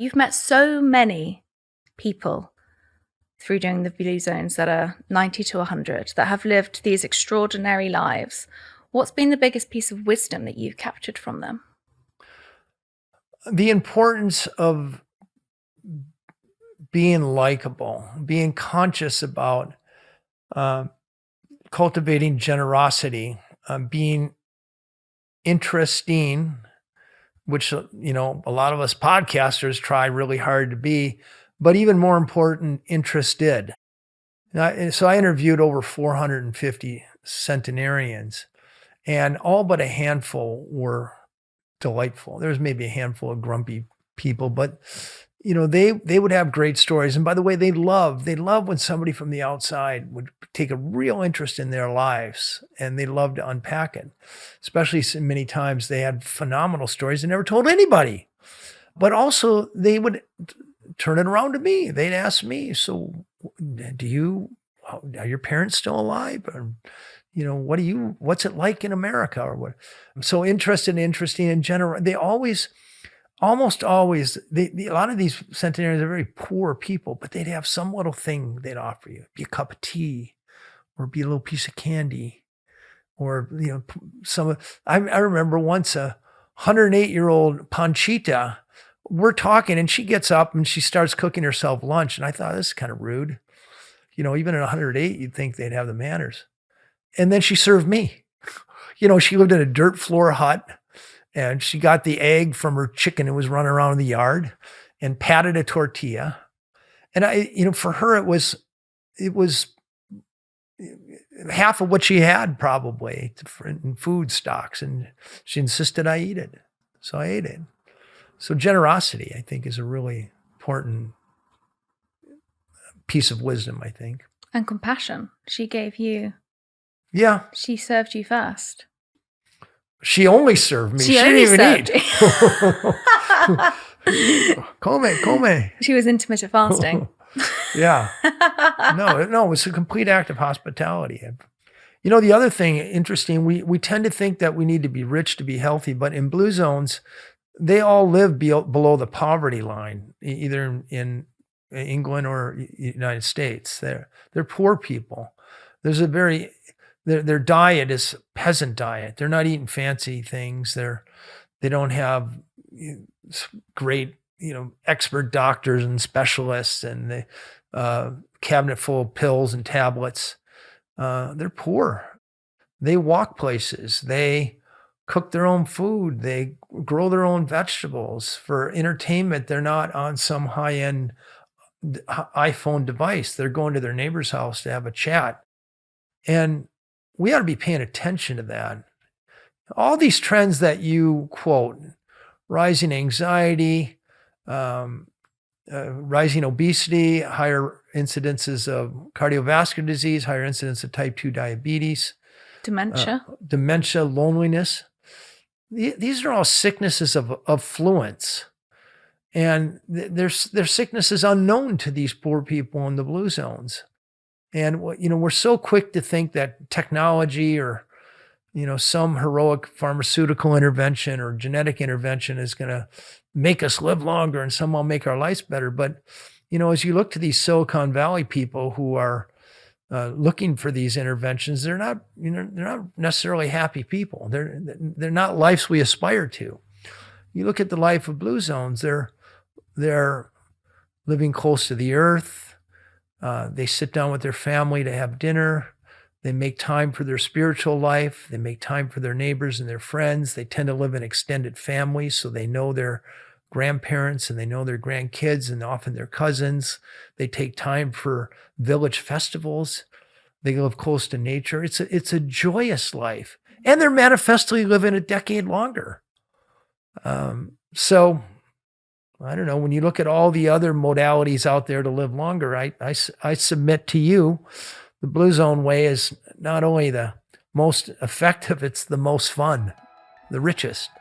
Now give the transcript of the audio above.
You've met so many people through doing the Blue Zones that are 90 to 100 that have lived these extraordinary lives. What's been the biggest piece of wisdom that you've captured from them? The importance of being likable, being conscious about cultivating generosity, being interesting, which, a lot of us podcasters try really hard to be, but even more important, interested. So I interviewed over 450 centenarians, and all but a handful were delightful. There was maybe a handful of grumpy people, but they would have great stories. And by the way, they love when somebody from the outside would take a real interest in their lives, and they love to unpack it. Especially so many times they had phenomenal stories they never told anybody. But also they would turn it around to me. They'd ask me, "So are your parents still alive? Or, what's it like in America?" Or what? I'm so interesting in general. They almost always, a lot of these centenarians are very poor people, but they'd have some little thing they'd offer you. Be a cup of tea, or be a little piece of candy, or, I remember once a 108-year-old Panchita, we're talking and she gets up and she starts cooking herself lunch. And I thought, this is kind of rude. Even at 108, you'd think they'd have the manners. And then she served me. She lived in a dirt floor hut, and she got the egg from her chicken that was running around in the yard and patted a tortilla. And for her, it was half of what she had probably in food stocks. And she insisted I eat it. So I ate it. So generosity, I think, is a really important piece of wisdom, I think. And compassion. She gave you. Yeah. She served you first. She only served me. She didn't even eat. Come. She was intermittent fasting. Yeah. No, it was a complete act of hospitality. The other thing interesting, we tend to think that we need to be rich to be healthy, but in Blue Zones, they all live below the poverty line, either in England or United States. They're poor people. Their diet is peasant diet. They're not eating fancy things. They don't have great, expert doctors and specialists and the cabinet full of pills and tablets. They're poor. They walk places. They cook their own food. They grow their own vegetables. For entertainment, they're not on some high-end iPhone device. They're going to their neighbor's house to have a chat. And we ought to be paying attention to that. All these trends that you quote, rising anxiety, rising obesity, higher incidences of cardiovascular disease, higher incidence of type 2 diabetes, dementia, loneliness. These are all sicknesses of affluence. And their sickness is unknown to these poor people in the Blue Zones. And, we're so quick to think that technology or, some heroic pharmaceutical intervention or genetic intervention is going to make us live longer and somehow make our lives better. But, as you look to these Silicon Valley people who are looking for these interventions, they're not necessarily happy people. They're not lives we aspire to. You look at the life of Blue Zones, they're living close to the earth. They sit down with their family to have dinner. They make time for their spiritual life. They make time for their neighbors and their friends. They tend to live in extended families, so they know their grandparents and they know their grandkids and often their cousins. They take time for village festivals. They live close to nature. It's a joyous life. And they're manifestly living a decade longer. So I don't know, when you look at all the other modalities out there to live longer, I submit to you, the Blue Zone way is not only the most effective, it's the most fun, the richest.